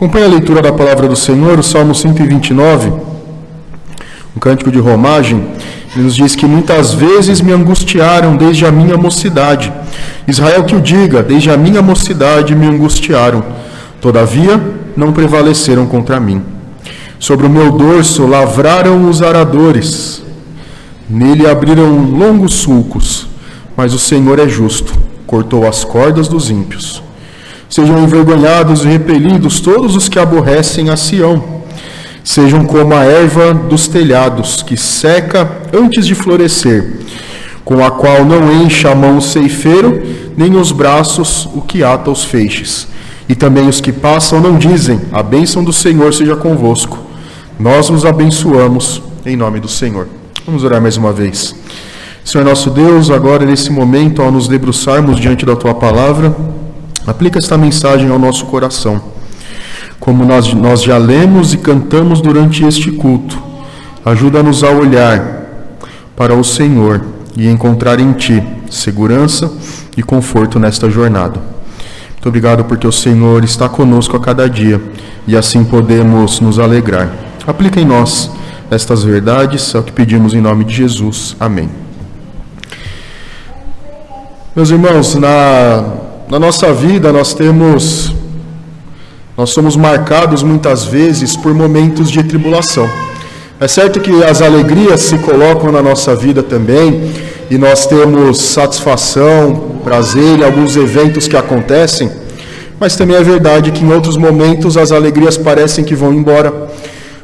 Acompanhe a leitura da palavra do Senhor, o Salmo 129, um cântico de romagem. Ele nos diz que muitas vezes me angustiaram desde a minha mocidade. Israel que o diga, desde a minha mocidade me angustiaram. Todavia não prevaleceram contra mim. Sobre o meu dorso lavraram os aradores. Nele abriram longos sulcos. Mas o Senhor é justo, cortou as cordas dos ímpios. Sejam envergonhados e repelidos todos os que aborrecem a Sião. Sejam como a erva dos telhados, que seca antes de florescer, com a qual não enche a mão o ceifeiro, nem os braços o que ata os feixes. E também os que passam não dizem, a bênção do Senhor seja convosco. Nós nos abençoamos em nome do Senhor. Vamos orar mais uma vez. Senhor nosso Deus, agora nesse momento, ao nos debruçarmos diante da Tua palavra, aplica esta mensagem ao nosso coração. Como nós já lemos e cantamos durante este culto, ajuda-nos a olhar para o Senhor e encontrar em Ti segurança e conforto nesta jornada. Muito obrigado porque o Senhor está conosco a cada dia e assim podemos nos alegrar. Aplica em nós estas verdades, é o que pedimos em nome de Jesus. Amém. Meus irmãos, na nossa vida nós somos marcados muitas vezes por momentos de tribulação. É certo que as alegrias se colocam na nossa vida também, e nós temos satisfação, prazer em alguns eventos que acontecem, mas também é verdade que em outros momentos as alegrias parecem que vão embora,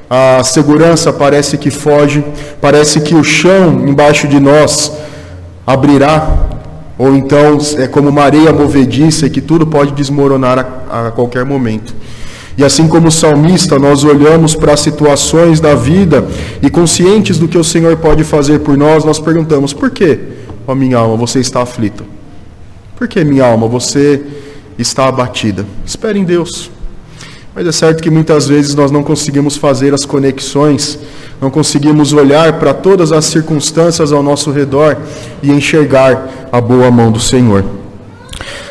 a segurança parece que foge, parece que o chão embaixo de nós abrirá, ou então é como uma areia movediça e que tudo pode desmoronar a qualquer momento. E assim como o salmista, nós olhamos para as situações da vida e conscientes do que o Senhor pode fazer por nós, nós perguntamos, por que, ó minha alma, você está aflita? Por que, minha alma, você está abatida? Espere em Deus. Mas é certo que muitas vezes nós não conseguimos fazer as conexões, não conseguimos olhar para todas as circunstâncias ao nosso redor e enxergar a boa mão do Senhor.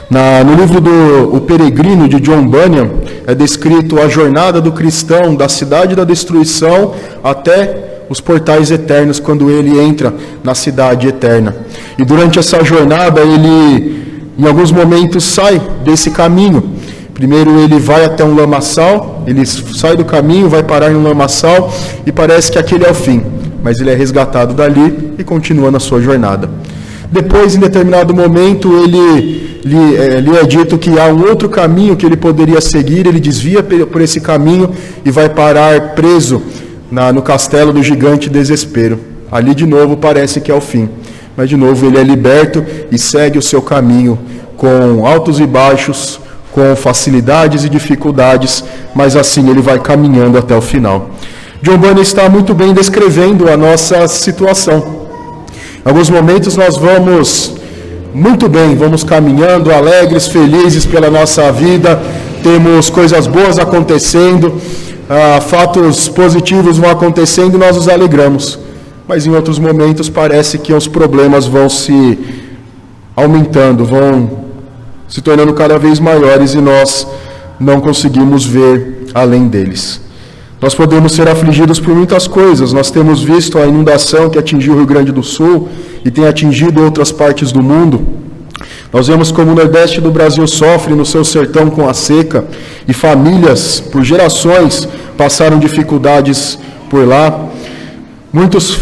No livro do O Peregrino, de John Bunyan, é descrito a jornada do cristão da cidade da destruição até os portais eternos, quando ele entra na cidade eterna. E durante essa jornada, ele, em alguns momentos, sai desse caminho. Primeiro ele vai até um lamaçal, ele sai do caminho, vai parar em um lamaçal e parece que aquele é o fim. Mas ele é resgatado dali e continua na sua jornada. Depois, em determinado momento, lhe é dito que há um outro caminho que ele poderia seguir, ele desvia por esse caminho e vai parar preso no castelo do gigante Desespero. Ali de novo parece que é o fim, mas de novo ele é liberto e segue o seu caminho com altos e baixos, com facilidades e dificuldades, mas assim ele vai caminhando até o final. John Bunyan está muito bem descrevendo a nossa situação. Em alguns momentos nós vamos muito bem, vamos caminhando, alegres, felizes pela nossa vida, temos coisas boas acontecendo, fatos positivos vão acontecendo e nós nos alegramos. Mas em outros momentos parece que os problemas vão se aumentando, vão se tornando cada vez maiores e nós não conseguimos ver além deles. Nós podemos ser afligidos por muitas coisas. Nós temos visto a inundação que atingiu o Rio Grande do Sul e tem atingido outras partes do mundo. Nós vemos como o Nordeste do Brasil sofre no seu sertão com a seca e famílias, por gerações, passaram dificuldades por lá. Muitos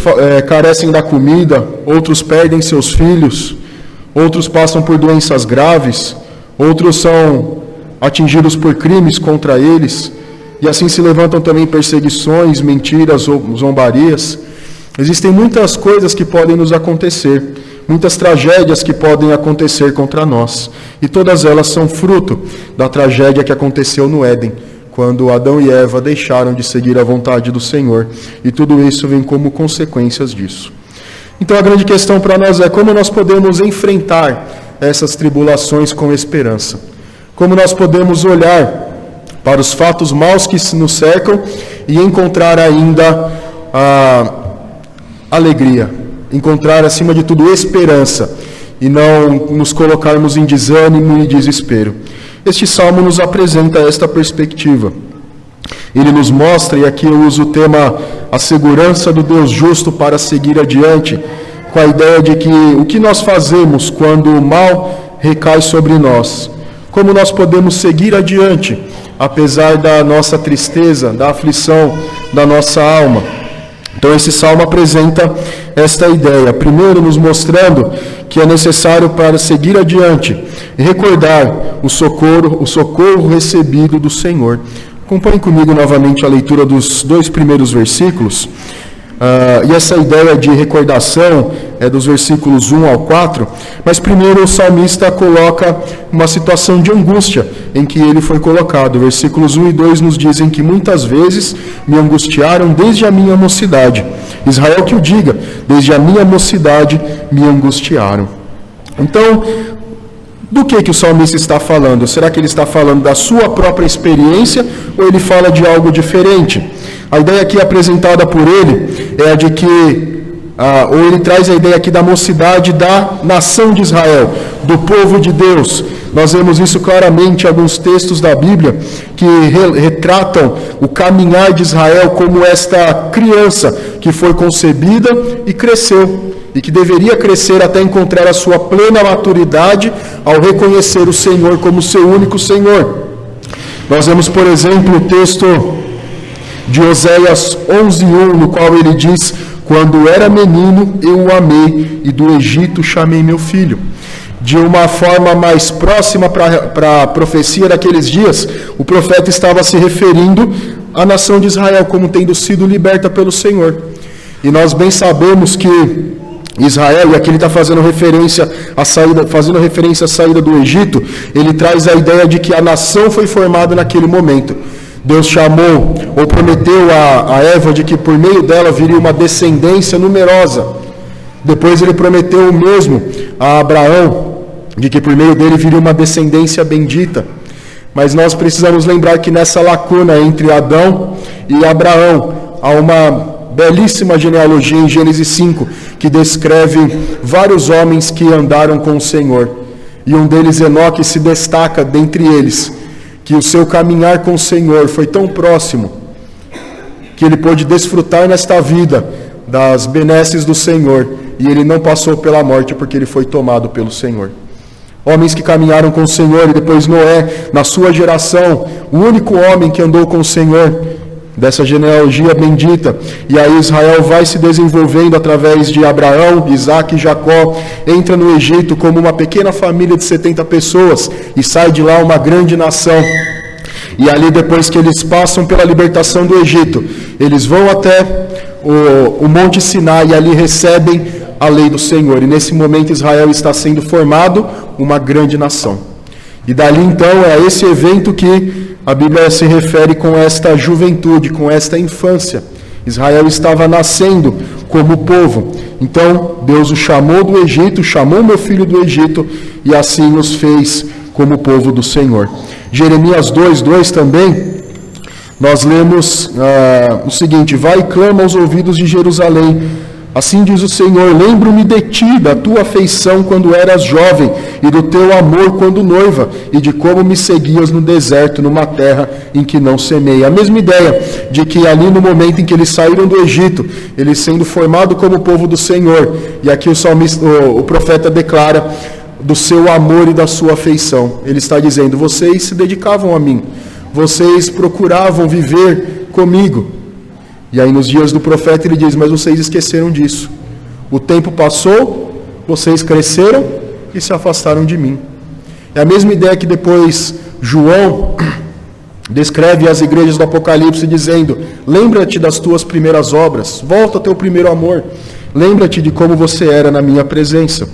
carecem da comida, outros perdem seus filhos, outros passam por doenças graves, outros são atingidos por crimes contra eles, e assim se levantam também perseguições, mentiras ou zombarias. Existem muitas coisas que podem nos acontecer, muitas tragédias que podem acontecer contra nós, e todas elas são fruto da tragédia que aconteceu no Éden, quando Adão e Eva deixaram de seguir a vontade do Senhor, e tudo isso vem como consequências disso. Então a grande questão para nós é como nós podemos enfrentar essas tribulações com esperança. Como nós podemos olhar para os fatos maus que nos cercam e encontrar ainda a alegria, encontrar acima de tudo esperança e não nos colocarmos em desânimo e desespero. Este salmo nos apresenta esta perspectiva. ele nos mostra, e aqui eu uso o tema a segurança do Deus justo para seguir adiante, com a ideia de que o que nós fazemos quando o mal recai sobre nós, como nós podemos seguir adiante, apesar da nossa tristeza, da aflição da nossa alma. Então esse salmo apresenta esta ideia, primeiro nos mostrando que é necessário para seguir adiante e recordar o socorro recebido do Senhor. Acompanhe comigo novamente a leitura dos 2 primeiros versículos. E essa ideia de recordação é dos versículos 1 ao 4, mas primeiro o salmista coloca uma situação de angústia em que ele foi colocado. Versículos 1 e 2 nos dizem que muitas vezes me angustiaram desde a minha mocidade. Israel que o diga, desde a minha mocidade me angustiaram. Então, do que o salmista está falando? Será que ele está falando da sua própria experiência ou ele fala de algo diferente? A ideia aqui apresentada por ele é a de que, ou ele traz a ideia aqui da mocidade da nação de Israel, do povo de Deus. Nós vemos isso claramente em alguns textos da Bíblia que retratam o caminhar de Israel como esta criança que foi concebida e cresceu, e que deveria crescer até encontrar a sua plena maturidade ao reconhecer o Senhor como seu único Senhor. Nós vemos, por exemplo, o texto de Oséias 11:1, no qual ele diz: quando era menino eu o amei, e do Egito chamei meu filho. De uma forma mais próxima para a profecia daqueles dias, o profeta estava se referindo à nação de Israel como tendo sido liberta pelo Senhor. E nós bem sabemos que Israel, e aqui ele está fazendo referência à saída do Egito, ele traz a ideia de que a nação foi formada naquele momento. Deus chamou, ou prometeu a Eva de que por meio dela viria uma descendência numerosa. Depois ele prometeu o mesmo a Abraão, de que por meio dele viria uma descendência bendita. Mas nós precisamos lembrar que nessa lacuna entre Adão e Abraão, há uma belíssima genealogia em Gênesis 5, que descreve vários homens que andaram com o Senhor. E um deles, Enoque, se destaca dentre eles, que o seu caminhar com o Senhor foi tão próximo, que ele pôde desfrutar nesta vida das benesses do Senhor, e ele não passou pela morte porque ele foi tomado pelo Senhor. Homens que caminharam com o Senhor, e depois Noé, na sua geração, o único homem que andou com o Senhor, dessa genealogia bendita. E aí Israel vai se desenvolvendo através de Abraão, Isaac e Jacó, entra no Egito como uma pequena família de 70 pessoas e sai de lá uma grande nação. E ali, depois que eles passam pela libertação do Egito, eles vão até o Monte Sinai e ali recebem a lei do Senhor. E nesse momento Israel está sendo formado uma grande nação. E dali então é a esse evento que a Bíblia se refere com esta juventude, com esta infância. Israel estava nascendo como povo. Então Deus o chamou do Egito, chamou meu filho do Egito e assim nos fez como povo do Senhor. Jeremias 2:2 também, nós lemos o seguinte: vai e clama aos ouvidos de Jerusalém. Assim diz o Senhor, lembro-me de ti, da tua afeição quando eras jovem, e do teu amor quando noiva, e de como me seguias no deserto, numa terra em que não semei. A mesma ideia de que ali no momento em que eles saíram do Egito, eles sendo formados como povo do Senhor, e aqui o profeta declara do seu amor e da sua afeição. Ele está dizendo, vocês se dedicavam a mim, vocês procuravam viver comigo. E aí nos dias do profeta ele diz, mas vocês esqueceram disso. O tempo passou, vocês cresceram e se afastaram de mim. É a mesma ideia que depois João descreve as igrejas do Apocalipse dizendo, lembra-te das tuas primeiras obras, volta ao teu primeiro amor, lembra-te de como você era na minha presença.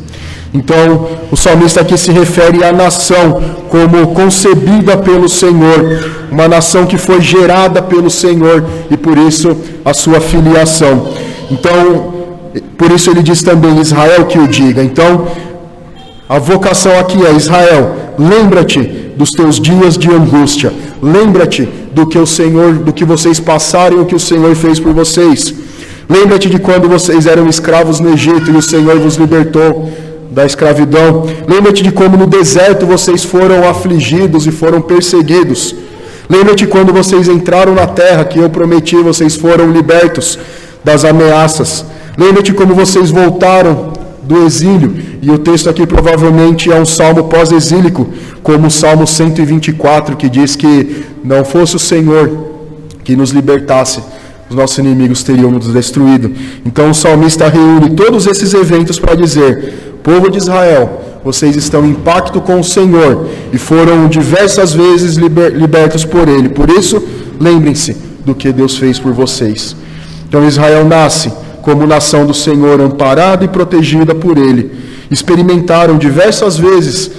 Então, o salmista aqui se refere à nação como concebida pelo Senhor, uma nação que foi gerada pelo Senhor e por isso a sua filiação. Então, por isso ele diz também, Israel que o diga. Então, a vocação aqui é, Israel, lembra-te dos teus dias de angústia, lembra-te do que vocês passaram e o que o Senhor fez por vocês. Lembra-te de quando vocês eram escravos no Egito e o Senhor vos libertou da escravidão. Lembra-te de como no deserto vocês foram afligidos e foram perseguidos. Lembra-te quando vocês entraram na terra que eu prometi, vocês foram libertos das ameaças. Lembra-te como vocês voltaram do exílio. E o texto aqui provavelmente é um salmo pós-exílico, como o Salmo 124, que diz que não fosse o Senhor que nos libertasse, os nossos inimigos teriam nos destruído. Então o salmista reúne todos esses eventos para dizer: povo de Israel, vocês estão em pacto com o Senhor e foram diversas vezes libertos por Ele. Por isso, lembrem-se do que Deus fez por vocês. Então Israel nasce como nação do Senhor, amparada e protegida por Ele. Experimentaram diversas vezes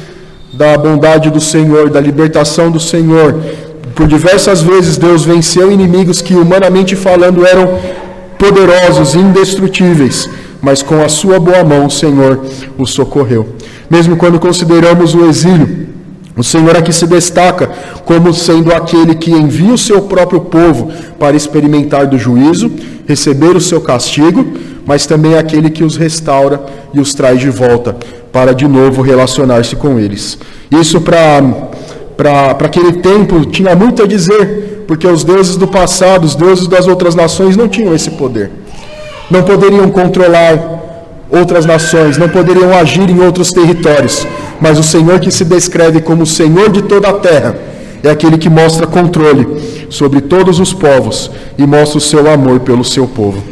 da bondade do Senhor, da libertação do Senhor. Por diversas vezes Deus venceu inimigos que, humanamente falando, eram poderosos e indestrutíveis, mas com a sua boa mão o Senhor os socorreu. Mesmo quando consideramos o exílio, o Senhor aqui se destaca como sendo aquele que envia o seu próprio povo para experimentar do juízo, receber o seu castigo, mas também aquele que os restaura e os traz de volta para de novo relacionar-se com eles. Isso para aquele tempo tinha muito a dizer, porque os deuses do passado, os deuses das outras nações não tinham esse poder. Não poderiam controlar outras nações, não poderiam agir em outros territórios, mas o Senhor que se descreve como o Senhor de toda a terra é aquele que mostra controle sobre todos os povos e mostra o seu amor pelo seu povo.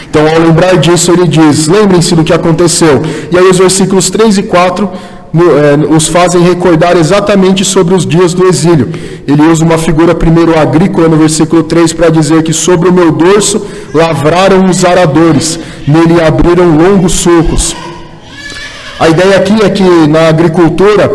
Então, ao lembrar disso, ele diz: lembrem-se do que aconteceu. E aí os versículos 3 e 4 os fazem recordar exatamente sobre os dias do exílio. Ele usa uma figura primeiro agrícola no versículo 3 para dizer que sobre o meu dorso lavraram os aradores, nele abriram longos sulcos. A ideia aqui é que na agricultura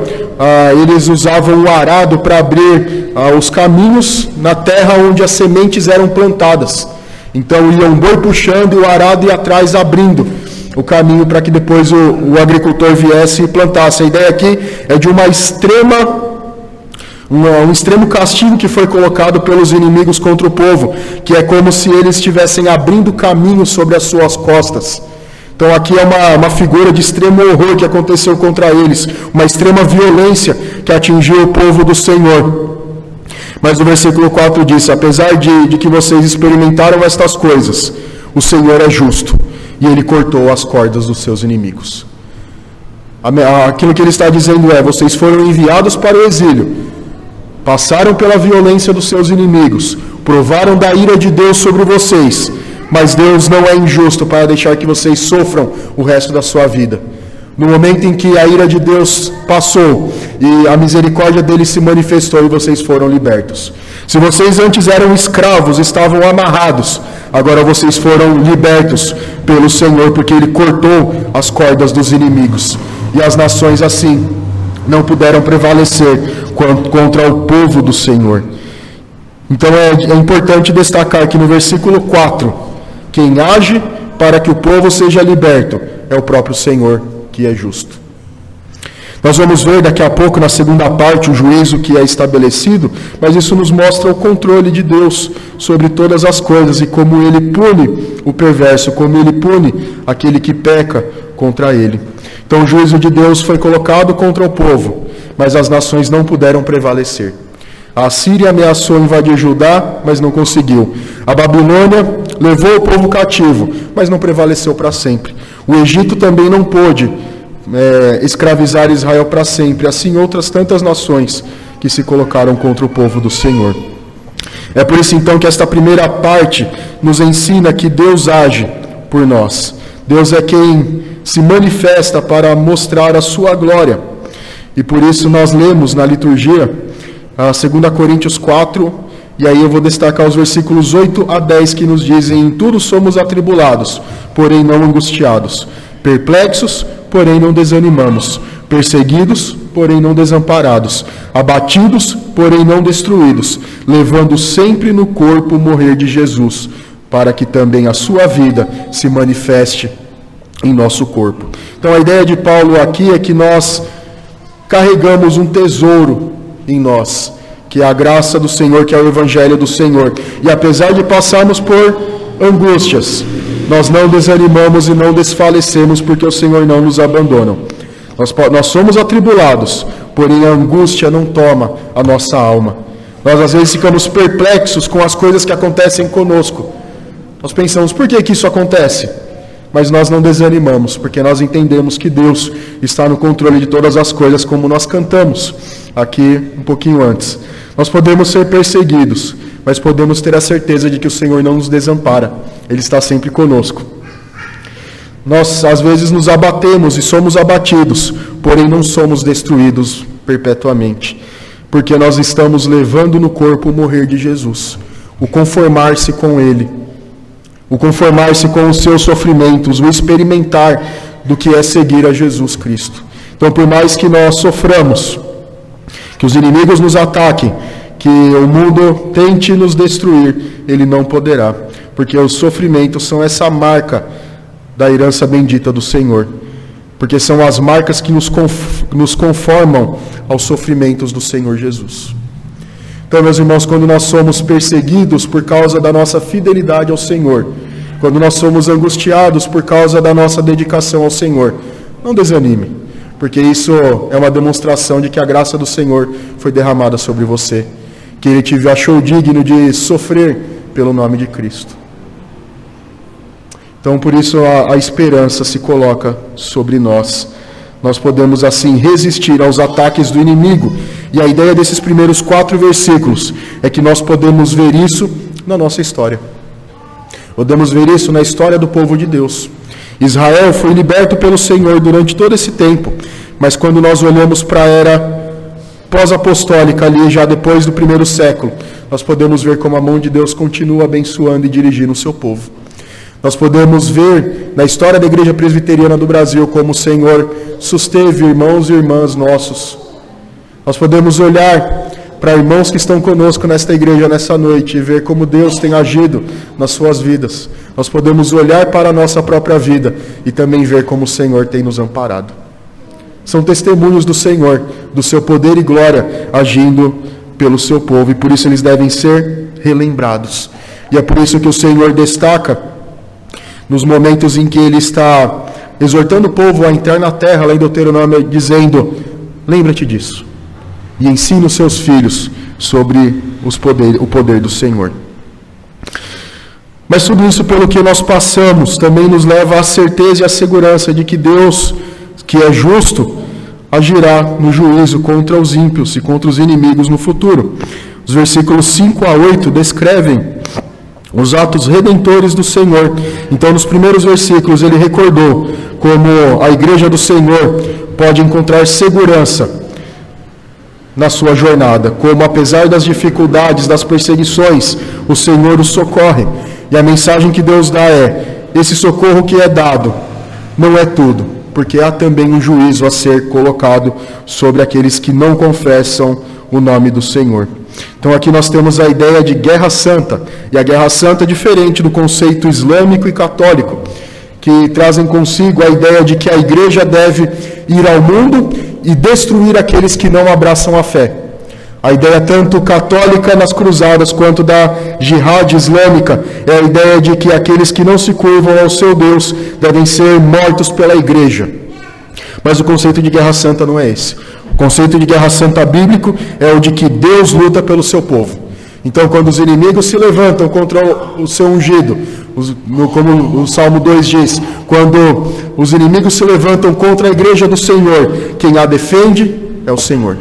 eles usavam o arado para abrir os caminhos na terra onde as sementes eram plantadas. Então ia um boi puxando e o arado ia atrás abrindo o caminho para que depois o agricultor viesse e plantasse. A ideia aqui é de um extremo castigo que foi colocado pelos inimigos contra o povo, que é como se eles estivessem abrindo caminho sobre as suas costas. Então aqui é uma figura de extremo horror que aconteceu contra eles, uma extrema violência que atingiu o povo do Senhor. Mas o versículo 4 diz: apesar de que vocês experimentaram estas coisas, o Senhor é justo, e Ele cortou as cordas dos seus inimigos. Aquilo que Ele está dizendo é: vocês foram enviados para o exílio, passaram pela violência dos seus inimigos, provaram da ira de Deus sobre vocês, mas Deus não é injusto para deixar que vocês sofram o resto da sua vida. No momento em que a ira de Deus passou e a misericórdia dele se manifestou e vocês foram libertos. Se vocês antes eram escravos, estavam amarrados, agora vocês foram libertos pelo Senhor, porque Ele cortou as cordas dos inimigos. E as nações assim não puderam prevalecer contra o povo do Senhor. Então é importante destacar que no versículo 4, quem age para que o povo seja liberto é o próprio Senhor, que é justo. Nós vamos ver daqui a pouco, na segunda parte, o juízo que é estabelecido, mas isso nos mostra o controle de Deus sobre todas as coisas e como Ele pune o perverso, como Ele pune aquele que peca contra Ele. Então o juízo de Deus foi colocado contra o povo, mas as nações não puderam prevalecer. A Assíria ameaçou invadir Judá, mas não conseguiu. A Babilônia levou o povo cativo, mas não prevaleceu para sempre. O Egito também não pôde escravizar Israel para sempre. Assim outras tantas nações que se colocaram contra o povo do Senhor. É por isso então que esta primeira parte nos ensina que Deus age por nós. Deus é quem se manifesta para mostrar a sua glória. E por isso nós lemos na liturgia a 2 Coríntios 4, e aí eu vou destacar os versículos 8 a 10 que nos dizem: em tudo somos atribulados, porém não angustiados, perplexos, porém não desanimamos, perseguidos, porém não desamparados, abatidos, porém não destruídos, levando sempre no corpo o morrer de Jesus, para que também a sua vida se manifeste em nosso corpo. Então a ideia de Paulo aqui é que nós carregamos um tesouro em nós, que é a graça do Senhor, que é o Evangelho do Senhor. E apesar de passarmos por angústias, nós não desanimamos e não desfalecemos, porque o Senhor não nos abandona. Nós somos atribulados, porém a angústia não toma a nossa alma. Nós às vezes ficamos perplexos com as coisas que acontecem conosco. Nós pensamos, por que isso acontece? Mas nós não desanimamos, porque nós entendemos que Deus está no controle de todas as coisas, como nós cantamos aqui um pouquinho antes. Nós podemos ser perseguidos, mas podemos ter a certeza de que o Senhor não nos desampara. Ele está sempre conosco. Nós às vezes nos abatemos e somos abatidos, porém não somos destruídos perpetuamente, porque nós estamos levando no corpo o morrer de Jesus, o conformar-se com Ele, o conformar-se com os seus sofrimentos, o experimentar do que é seguir a Jesus Cristo. Então, por mais que nós soframos, que os inimigos nos ataquem, que o mundo tente nos destruir, ele não poderá, porque os sofrimentos são essa marca da herança bendita do Senhor, porque são as marcas que nos conformam aos sofrimentos do Senhor Jesus. Então, meus irmãos, quando nós somos perseguidos por causa da nossa fidelidade ao Senhor, quando nós somos angustiados por causa da nossa dedicação ao Senhor, não desanime, porque isso é uma demonstração de que a graça do Senhor foi derramada sobre você, que Ele te achou digno de sofrer pelo nome de Cristo. Então, por isso, a esperança se coloca sobre nós. Nós podemos, assim, resistir aos ataques do inimigo. E a ideia desses primeiros 4 versículos é que nós podemos ver isso na nossa história. Podemos ver isso na história do povo de Deus. Israel foi liberto pelo Senhor durante todo esse tempo, mas quando nós olhamos para a era pós-apostólica, ali já depois do 1º século, nós podemos ver como a mão de Deus continua abençoando e dirigindo o seu povo. Nós podemos ver na história da Igreja Presbiteriana do Brasil como o Senhor susteve irmãos e irmãs nossos. Nós podemos olhar para irmãos que estão conosco nesta igreja nessa noite e ver como Deus tem agido nas suas vidas. Nós podemos olhar para a nossa própria vida e também ver como o Senhor tem nos amparado. São testemunhos do Senhor, do seu poder e glória agindo pelo seu povo, e por isso eles devem ser relembrados. E é por isso que o Senhor destaca nos momentos em que Ele está exortando o povo a entrar na terra, lá em Deuteronômio, dizendo, lembra-te disso, e ensina os seus filhos sobre o poder do Senhor. Mas tudo isso pelo que nós passamos também nos leva à certeza e à segurança de que Deus, que é justo, agirá no juízo contra os ímpios e contra os inimigos no futuro. Os versículos 5 a 8 descrevem os atos redentores do Senhor. Então, nos primeiros versículos, ele recordou como a igreja do Senhor pode encontrar segurança na sua jornada, como apesar das dificuldades, das perseguições, o Senhor os socorre. E a mensagem que Deus dá é, esse socorro que é dado não é tudo, porque há também um juízo a ser colocado sobre aqueles que não confessam o nome do Senhor. Então aqui nós temos a ideia de guerra santa, e a guerra santa é diferente do conceito islâmico e católico, que trazem consigo a ideia de que a igreja deve ir ao mundo e destruir aqueles que não abraçam a fé. A ideia tanto católica nas cruzadas quanto da jihad islâmica é a ideia de que aqueles que não se curvam ao seu Deus devem ser mortos pela igreja. Mas o conceito de guerra santa não é esse. O conceito de guerra santa bíblico é o de que Deus luta pelo seu povo. Então, quando os inimigos se levantam contra o seu ungido, como o Salmo 2 diz, quando os inimigos se levantam contra a igreja do Senhor, quem a defende é o Senhor.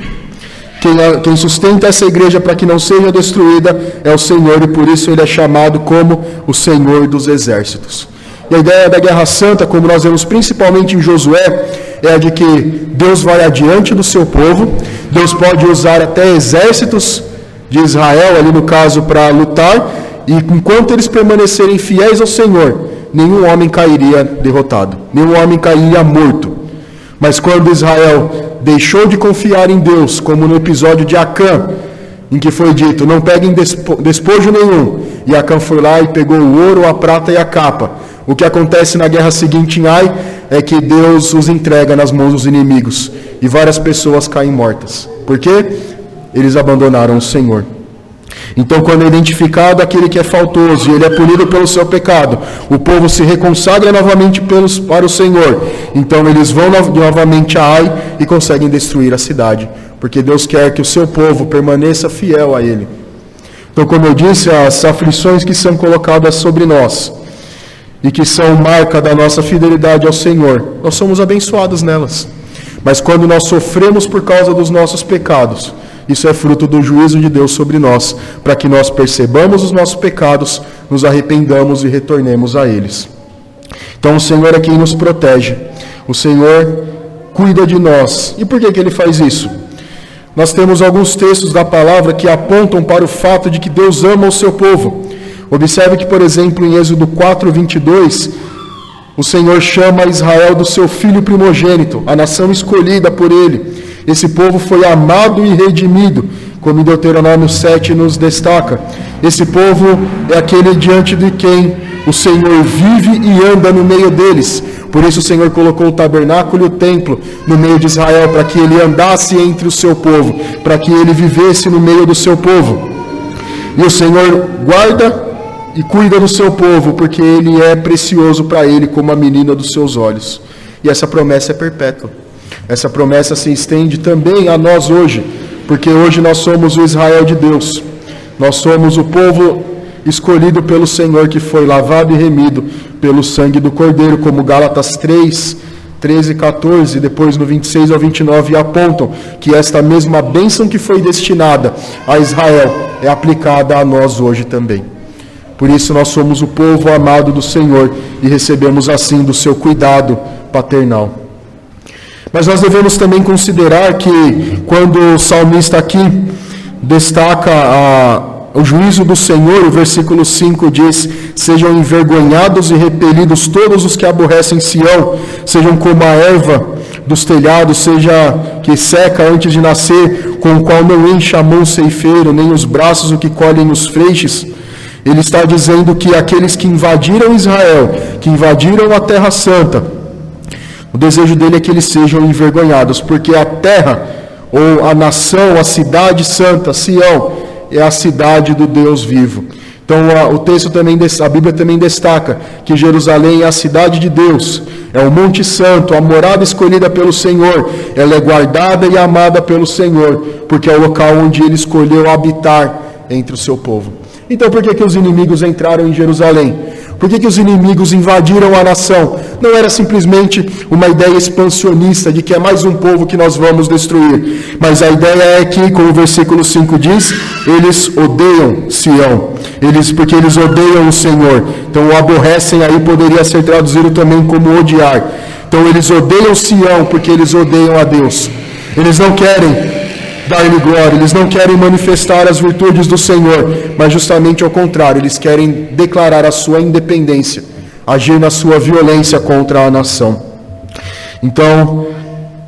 Quem sustenta essa igreja para que não seja destruída é o Senhor, e por isso ele é chamado como o Senhor dos exércitos. E a ideia da guerra santa, como nós vemos principalmente em Josué, é a de que Deus vai adiante do seu povo, Deus pode usar até exércitos de Israel, ali no caso, para lutar, e enquanto eles permanecerem fiéis ao Senhor, nenhum homem cairia derrotado, nenhum homem cairia morto. Mas quando Israel deixou de confiar em Deus, como no episódio de Acã, em que foi dito, não peguem despojo nenhum, e Acã foi lá e pegou o ouro, a prata e a capa. O que acontece na guerra seguinte em Ai é que Deus os entrega nas mãos dos inimigos, e várias pessoas caem mortas. Por quê? Eles abandonaram o Senhor. Então, quando é identificado aquele que é faltoso e ele é punido pelo seu pecado, o povo se reconsagra novamente para o Senhor. Então, eles vão novamente a Ai e conseguem destruir a cidade porque Deus quer que o seu povo permaneça fiel a Ele. Então, como eu disse, as aflições que são colocadas sobre nós e que são marca da nossa fidelidade ao Senhor, nós somos abençoados nelas. Mas quando nós sofremos por causa dos nossos pecados, isso é fruto do juízo de Deus sobre nós, para que nós percebamos os nossos pecados, nos arrependamos e retornemos a eles. Então o Senhor é quem nos protege, o Senhor cuida de nós. E por que Ele faz isso? Nós temos alguns textos da palavra que apontam para o fato de que Deus ama o seu povo. Observe que, por exemplo, em Êxodo 4:22, o Senhor chama Israel do seu filho primogênito, a nação escolhida por Ele. Esse povo foi amado e redimido, como em Deuteronômio 7 nos destaca. Esse povo é aquele diante de quem o Senhor vive e anda no meio deles. Por isso o Senhor colocou o tabernáculo e o templo no meio de Israel, para que Ele andasse entre o seu povo, para que Ele vivesse no meio do seu povo. E o Senhor guarda e cuida do seu povo, porque Ele é precioso para Ele como a menina dos seus olhos. E essa promessa é perpétua. Essa promessa se estende também a nós hoje, porque hoje nós somos o Israel de Deus. Nós somos o povo escolhido pelo Senhor, que foi lavado e remido pelo sangue do Cordeiro, como Gálatas 3, 13 e 14, depois no 26 ao 29, apontam que esta mesma bênção que foi destinada a Israel é aplicada a nós hoje também. Por isso nós somos o povo amado do Senhor e recebemos assim do seu cuidado paternal. Mas nós devemos também considerar que quando o salmista aqui destaca o juízo do Senhor, o versículo 5 diz: sejam envergonhados e repelidos todos os que aborrecem Sião, sejam como a erva dos telhados, seja que seca antes de nascer, com o qual não enche a mão o ceifeiro, nem os braços o que colhem os freixes. Ele está dizendo que aqueles que invadiram Israel, que invadiram a Terra Santa, o desejo dele é que eles sejam envergonhados, porque a terra, ou a nação, a cidade santa, Sião, é a cidade do Deus vivo. Então o texto também, a Bíblia também destaca que Jerusalém é a cidade de Deus, é o Monte Santo, a morada escolhida pelo Senhor, ela é guardada e amada pelo Senhor, porque é o local onde Ele escolheu habitar entre o seu povo. Então por que os inimigos entraram em Jerusalém? Por que os inimigos invadiram a nação? Não era simplesmente uma ideia expansionista de que é mais um povo que nós vamos destruir. Mas a ideia é que, como o versículo 5 diz, eles odeiam Sião. Porque eles odeiam o Senhor. Então o aborrecem aí poderia ser traduzido também como odiar. Então eles odeiam Sião porque eles odeiam a Deus. Eles não querem dar-lhe glória, eles não querem manifestar as virtudes do Senhor, mas justamente ao contrário, eles querem declarar a sua independência, agir na sua violência contra a nação. Então,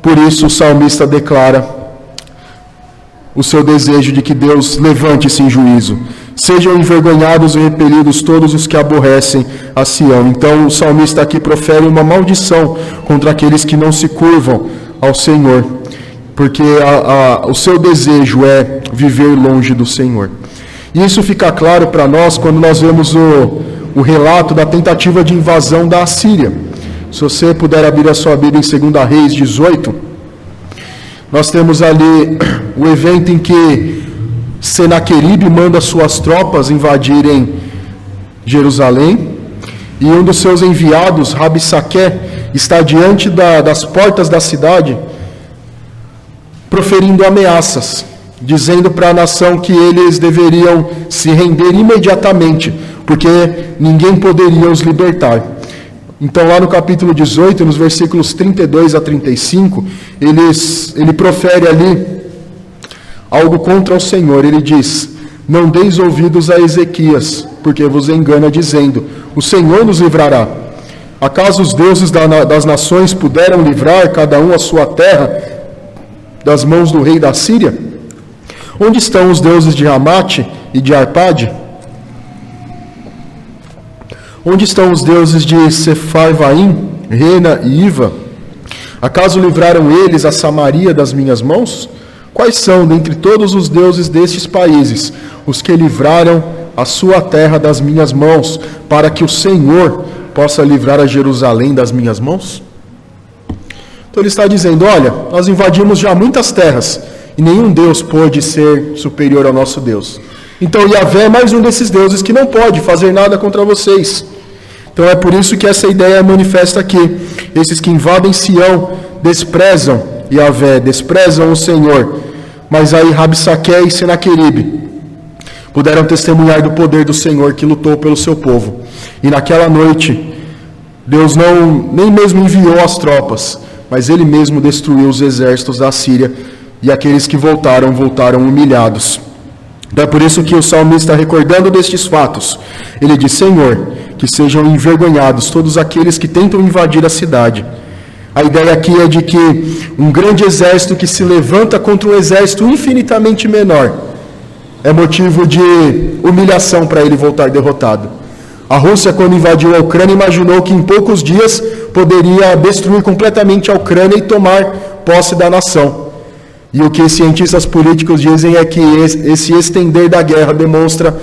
por isso o salmista declara o seu desejo de que Deus levante-se em juízo. Sejam envergonhados e repelidos todos os que aborrecem a Sião. Então o salmista aqui profere uma maldição contra aqueles que não se curvam ao Senhor, porque o seu desejo é viver longe do Senhor. E isso fica claro para nós quando nós vemos o relato da tentativa de invasão da Assíria. Se você puder abrir a sua Bíblia em 2 Reis 18, nós temos ali o evento em que Senaqueribe manda suas tropas invadirem Jerusalém, e um dos seus enviados, Rabissaque, está diante das portas da cidade, proferindo ameaças, dizendo para a nação que eles deveriam se render imediatamente, porque ninguém poderia os libertar. Então lá no capítulo 18, nos versículos 32 a 35, ele profere ali algo contra o Senhor. Ele diz: não deis ouvidos a Ezequias, porque vos engana dizendo, o Senhor nos livrará. Acaso os deuses das nações puderam livrar cada um a sua terra das mãos do rei da Síria? Onde estão os deuses de Ramate e de Arpade? Onde estão os deuses de Sefarvaim, Rena e Iva? Acaso livraram eles a Samaria das minhas mãos? Quais são, dentre todos os deuses destes países, os que livraram a sua terra das minhas mãos, para que o Senhor possa livrar a Jerusalém das minhas mãos? Então ele está dizendo: olha, nós invadimos já muitas terras, E nenhum Deus pôde ser superior ao nosso Deus. Então Yahvé é mais um desses deuses que não pode fazer nada contra vocês. Então é por isso que essa ideia é manifesta aqui. Esses que invadem Sião desprezam Yahvé, desprezam o Senhor. Mas aí Rabsaqué e Senaqueribe puderam testemunhar do poder do Senhor que lutou pelo seu povo. E naquela noite, Deus nem mesmo enviou as tropas, mas Ele mesmo destruiu os exércitos da Síria, e aqueles que voltaram humilhados. Então é por isso que o salmista, recordando destes fatos, ele diz: Senhor, que sejam envergonhados todos aqueles que tentam invadir a cidade. A ideia aqui é de que um grande exército que se levanta contra um exército infinitamente menor é motivo de humilhação para ele voltar derrotado. A Rússia, quando invadiu a Ucrânia, imaginou que em poucos dias poderia destruir completamente a Ucrânia e tomar posse da nação. E o que cientistas políticos dizem é que esse estender da guerra demonstra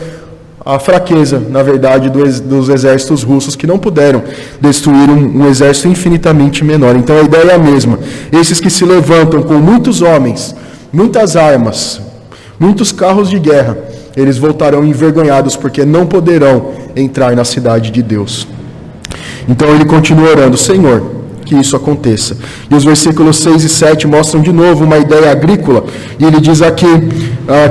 a fraqueza, na verdade, dos exércitos russos, que não puderam destruir um exército infinitamente menor. Então a ideia é a mesma. Esses que se levantam com muitos homens, muitas armas, muitos carros de guerra, eles voltarão envergonhados, porque não poderão entrar na cidade de Deus. Então ele continua orando: Senhor, que isso aconteça. E os versículos 6 e 7 mostram de novo uma ideia agrícola, e ele diz aqui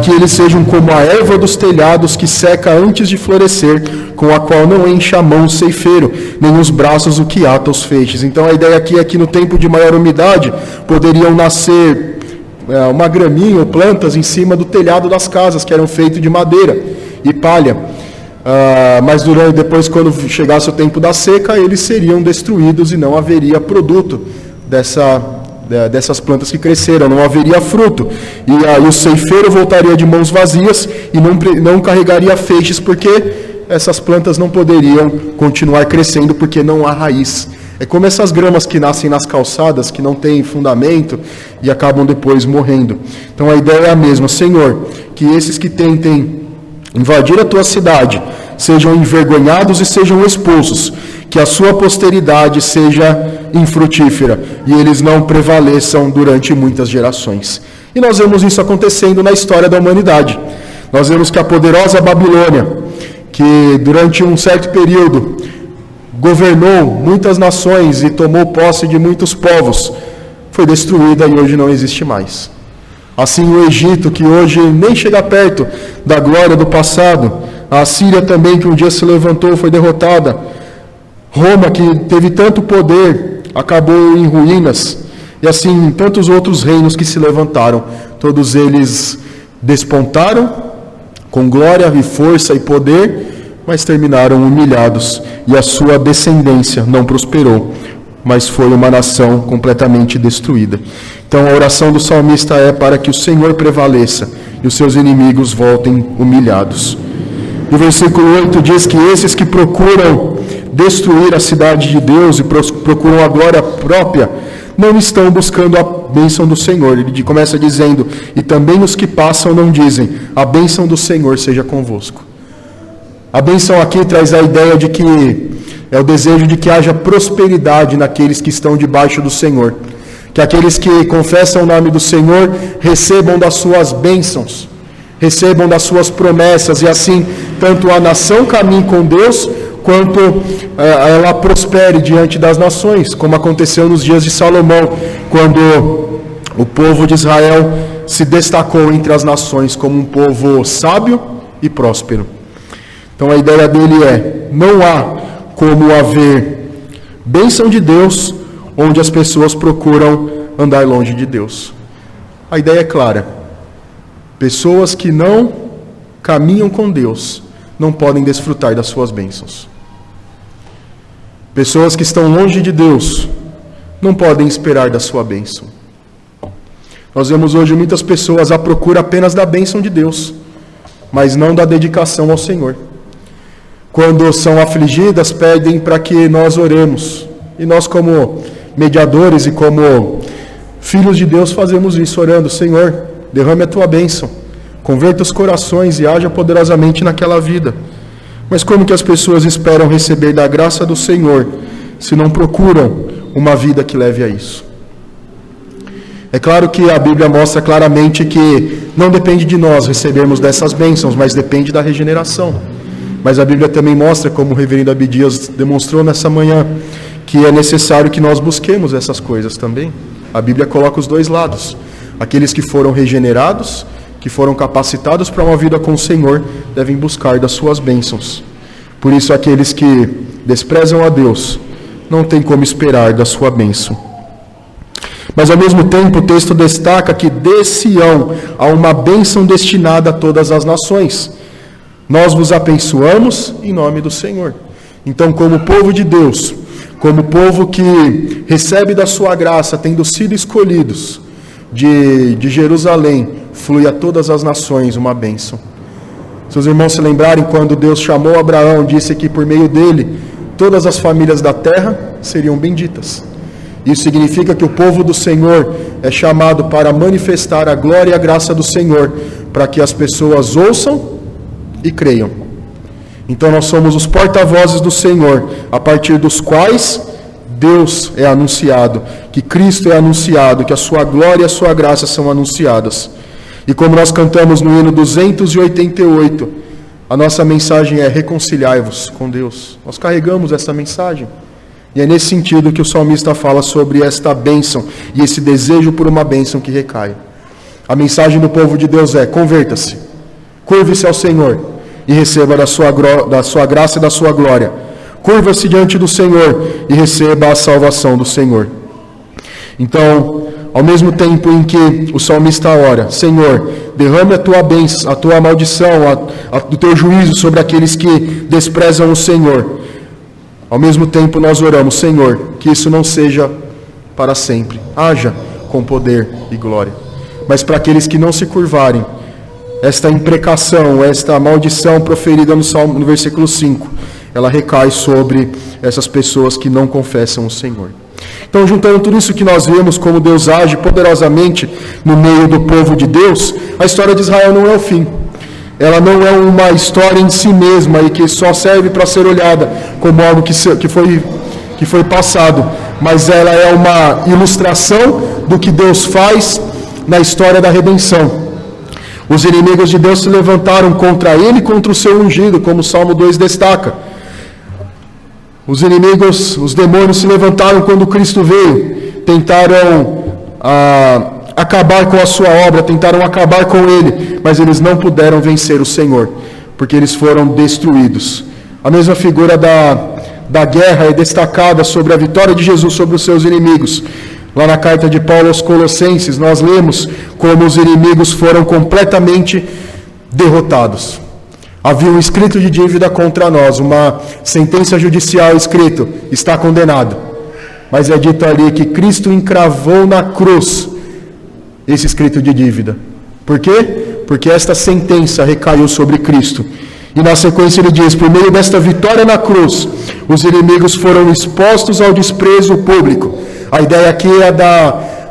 que eles sejam como a erva dos telhados que seca antes de florescer, com a qual não enche a mão o ceifeiro, nem os braços o que ata os feixes. Então a ideia aqui é que no tempo de maior umidade poderiam nascer uma graminha ou plantas em cima do telhado das casas, que eram feitos de madeira e palha. Mas depois, quando chegasse o tempo da seca, eles seriam destruídos e não haveria produto dessas plantas que cresceram, não haveria fruto. E aí o ceifeiro voltaria de mãos vazias e não carregaria feixes, porque essas plantas não poderiam continuar crescendo, porque não há raiz. É como essas gramas que nascem nas calçadas, que não têm fundamento e acabam depois morrendo. Então a ideia é a mesma: Senhor, que esses que tentem invadir a tua cidade sejam envergonhados e sejam expulsos, que a sua posteridade seja infrutífera e eles não prevaleçam durante muitas gerações. E nós vemos isso acontecendo na história da humanidade. Nós vemos que a poderosa Babilônia, que durante um certo período governou muitas nações e tomou posse de muitos povos, foi destruída e hoje não existe mais. Assim o Egito, que hoje nem chega perto da glória do passado, a Síria também, que um dia se levantou, foi derrotada. Roma, que teve tanto poder, acabou em ruínas. E assim, tantos outros reinos que se levantaram, todos eles despontaram com glória e força e poder, mas terminaram humilhados, e a sua descendência não prosperou, mas foi uma nação completamente destruída. Então a oração do salmista é para que o Senhor prevaleça e os seus inimigos voltem humilhados. E o versículo 8 diz que esses que procuram destruir a cidade de Deus e procuram a glória própria, não estão buscando a bênção do Senhor. Ele começa dizendo: e também os que passam não dizem, a bênção do Senhor seja convosco. A bênção aqui traz a ideia de que é o desejo de que haja prosperidade naqueles que estão debaixo do Senhor. Que aqueles que confessam o nome do Senhor recebam das suas bênçãos, recebam das suas promessas, e assim tanto a nação caminhe com Deus, quanto ela prospere diante das nações, como aconteceu nos dias de Salomão, quando o povo de Israel se destacou entre as nações como um povo sábio e próspero. Então a ideia dele é: não há como haver bênção de Deus onde as pessoas procuram andar longe de Deus. A ideia é clara: pessoas que não caminham com Deus não podem desfrutar das suas bênçãos. Pessoas que estão longe de Deus não podem esperar da sua bênção. Nós vemos hoje muitas pessoas à procura apenas da bênção de Deus, mas não da dedicação ao Senhor. Quando são afligidas, pedem para que nós oremos. E nós, como mediadores e como filhos de Deus, fazemos isso, orando: Senhor, derrame a tua bênção, converta os corações e haja poderosamente naquela vida. Mas como que as pessoas esperam receber da graça do Senhor se não procuram uma vida que leve a isso? É claro que a Bíblia mostra claramente que não depende de nós recebermos dessas bênçãos, mas depende da regeneração. Mas a Bíblia também mostra, como o reverendo Abidias demonstrou nessa manhã, que é necessário que nós busquemos essas coisas também. A Bíblia coloca os dois lados. Aqueles que foram regenerados, que foram capacitados para uma vida com o Senhor, devem buscar das suas bênçãos. Por isso, aqueles que desprezam a Deus, não tem como esperar da sua bênção. Mas, ao mesmo tempo, o texto destaca que de Sião há uma bênção destinada a todas as nações. Nós vos abençoamos em nome do Senhor. Então, como povo de Deus, como povo que recebe da sua graça, tendo sido escolhidos de Jerusalém, flui a todas as nações uma bênção. Se os irmãos se lembrarem, quando Deus chamou Abraão, disse que por meio dele, todas as famílias da terra seriam benditas. Isso significa que o povo do Senhor é chamado para manifestar a glória e a graça do Senhor, para que as pessoas ouçam e creiam. Então nós somos os porta-vozes do Senhor, a partir dos quais Deus é anunciado, que Cristo é anunciado, que a sua glória e a sua graça são anunciadas. E como nós cantamos no hino 288, a nossa mensagem é: reconciliai-vos com Deus. Nós carregamos essa mensagem. E é nesse sentido que o salmista fala sobre esta bênção e esse desejo por uma bênção que recai. A mensagem do povo de Deus é: converta-se, curve-se ao Senhor e receba da sua graça e da sua glória. Curva-se diante do Senhor e receba a salvação do Senhor. Então, ao mesmo tempo em que o salmista ora: Senhor, derrame a tua bênção, a tua maldição, do teu juízo sobre aqueles que desprezam o Senhor. Ao mesmo tempo nós oramos: Senhor, que isso não seja para sempre, haja com poder e glória. Mas para aqueles que não se curvarem, esta imprecação, esta maldição proferida no versículo 5, ela recai sobre essas pessoas que não confessam o Senhor. Então, juntando tudo isso que nós vemos, como Deus age poderosamente no meio do povo de Deus, a história de Israel não é o fim. Ela não é uma história em si mesma e que só serve para ser olhada como algo que foi passado, mas ela é uma ilustração do que Deus faz na história da redenção. Os inimigos de Deus se levantaram contra ele e contra o seu ungido, como o Salmo 2 destaca. Os inimigos, os demônios se levantaram quando Cristo veio, tentaram acabar com a sua obra, tentaram acabar com ele, mas eles não puderam vencer o Senhor, porque eles foram destruídos. A mesma figura da guerra é destacada sobre a vitória de Jesus sobre os seus inimigos. Lá na carta de Paulo aos Colossenses, nós lemos como os inimigos foram completamente derrotados. Havia um escrito de dívida contra nós, uma sentença judicial escrito: está condenado. Mas é dito ali que Cristo encravou na cruz esse escrito de dívida. Por quê? Porque esta sentença recaiu sobre Cristo. E na sequência ele diz: por meio desta vitória na cruz, os inimigos foram expostos ao desprezo público. A ideia aqui é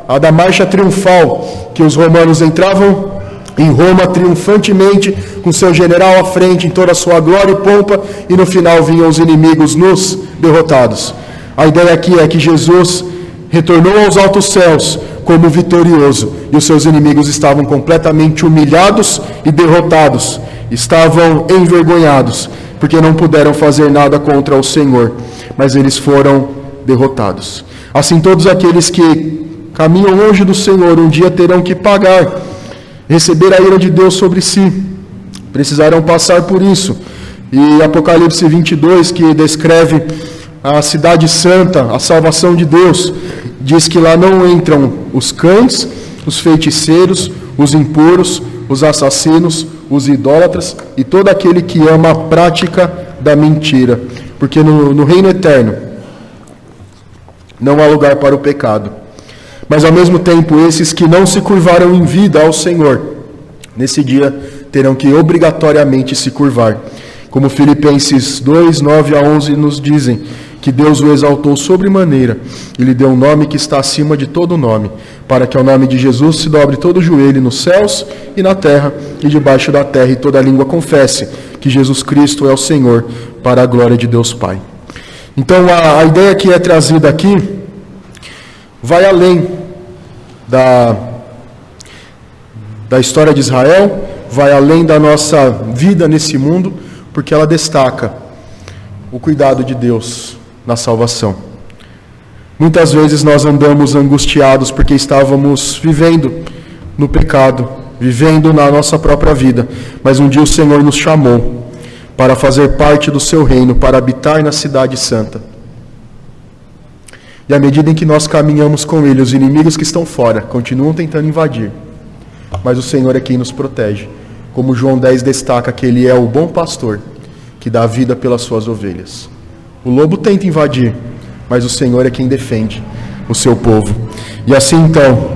a da marcha triunfal, que os romanos entravam em Roma triunfantemente, com seu general à frente, em toda a sua glória e pompa, e no final vinham os inimigos nus, derrotados. A ideia aqui é que Jesus retornou aos altos céus como vitorioso, e os seus inimigos estavam completamente humilhados e derrotados, estavam envergonhados, porque não puderam fazer nada contra o Senhor, mas eles foram derrotados. Assim, todos aqueles que caminham longe do Senhor um dia terão que pagar, receber a ira de Deus sobre si, precisarão passar por isso. E Apocalipse 22, que descreve a cidade santa, a salvação de Deus, diz que lá não entram os cães, os feiticeiros, os impuros, os assassinos, os idólatras e todo aquele que ama a prática da mentira, porque no reino eterno não há lugar para o pecado. Mas ao mesmo tempo, esses que não se curvaram em vida ao Senhor, nesse dia terão que obrigatoriamente se curvar. Como Filipenses 2, 9 a 11 nos dizem, que Deus o exaltou sobremaneira e lhe deu um nome que está acima de todo nome, para que ao nome de Jesus se dobre todo o joelho nos céus e na terra e debaixo da terra, e toda língua confesse que Jesus Cristo é o Senhor, para a glória de Deus Pai. Então a ideia que é trazida aqui vai além da história de Israel, vai além da nossa vida nesse mundo, porque ela destaca o cuidado de Deus na salvação. Muitas vezes nós andamos angustiados porque estávamos vivendo no pecado, vivendo na nossa própria vida, mas um dia o Senhor nos chamou para fazer parte do seu reino, para habitar na cidade santa. E à medida em que nós caminhamos com Ele, os inimigos que estão fora continuam tentando invadir, mas o Senhor é quem nos protege. Como João 10 destaca que Ele é o bom pastor, que dá vida pelas suas ovelhas. O lobo tenta invadir, mas o Senhor é quem defende o seu povo. E assim então,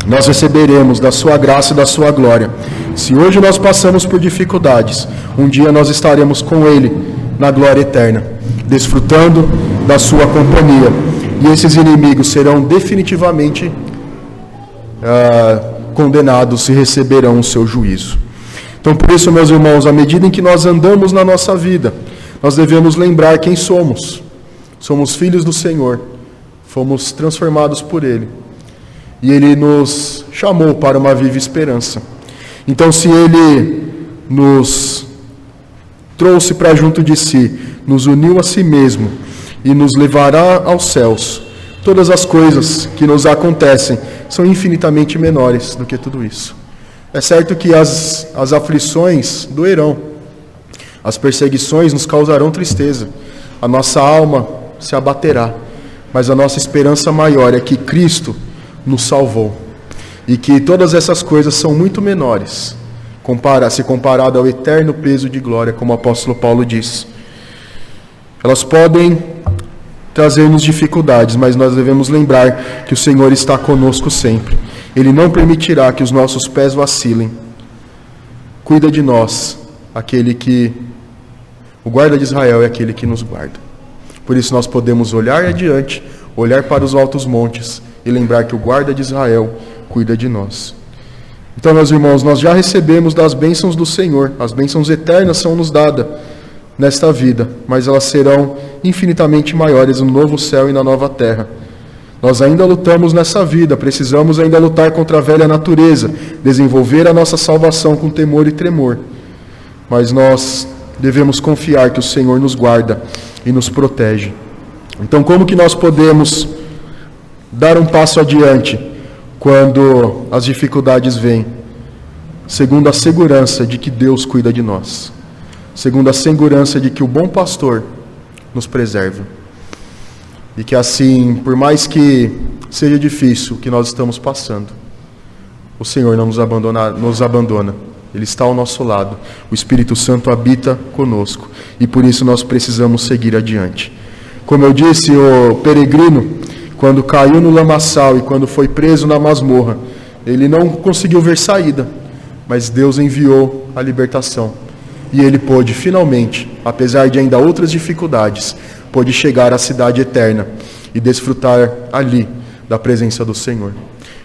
nós receberemos da sua graça e da sua glória. Se hoje nós passamos por dificuldades, um dia nós estaremos com Ele na glória eterna, desfrutando da sua companhia. E esses inimigos serão definitivamente condenados e receberão o seu juízo. Então, por isso, meus irmãos, à medida em que nós andamos na nossa vida, nós devemos lembrar quem somos. Somos filhos do Senhor, fomos transformados por Ele. E Ele nos chamou para uma viva esperança. Então, se Ele nos trouxe para junto de si, nos uniu a si mesmo e nos levará aos céus, todas as coisas que nos acontecem são infinitamente menores do que tudo isso. É certo que as aflições doerão, as perseguições nos causarão tristeza, a nossa alma se abaterá, mas a nossa esperança maior é que Cristo nos salvou e que todas essas coisas são muito menores, se comparado ao eterno peso de glória, como o apóstolo Paulo diz. Elas podem trazer-nos dificuldades, mas nós devemos lembrar que o Senhor está conosco sempre. Ele não permitirá que os nossos pés vacilem. Cuida de nós, o guarda de Israel é aquele que nos guarda. Por isso nós podemos olhar adiante, olhar para os altos montes e lembrar que o guarda de Israel cuida de nós. Então, meus irmãos, nós já recebemos das bênçãos do Senhor. As bênçãos eternas são nos dadas nesta vida, mas elas serão infinitamente maiores no novo céu e na nova terra. Nós ainda lutamos nessa vida, precisamos ainda lutar contra a velha natureza, desenvolver a nossa salvação com temor e tremor. Mas nós devemos confiar que o Senhor nos guarda e nos protege. Então, como que nós podemos dar um passo adiante quando as dificuldades vêm? Segundo a segurança de que Deus cuida de nós. Segundo a segurança de que o bom pastor nos preserva. E que assim, por mais que seja difícil o que nós estamos passando, o Senhor não nos abandona. Ele está ao nosso lado. O Espírito Santo habita conosco. E por isso nós precisamos seguir adiante. Como eu disse, o peregrino, quando caiu no lamaçal e quando foi preso na masmorra, ele não conseguiu ver saída. Mas Deus enviou a libertação. E ele pôde, finalmente, apesar de ainda outras dificuldades, pôde chegar à cidade eterna e desfrutar ali da presença do Senhor.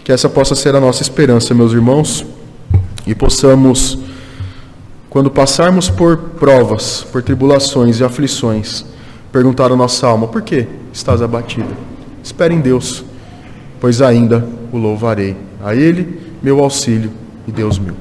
Que essa possa ser a nossa esperança, meus irmãos, e possamos, quando passarmos por provas, por tribulações e aflições, perguntar à nossa alma: por que estás abatida? Espere em Deus, pois ainda o louvarei. A Ele, meu auxílio e Deus meu.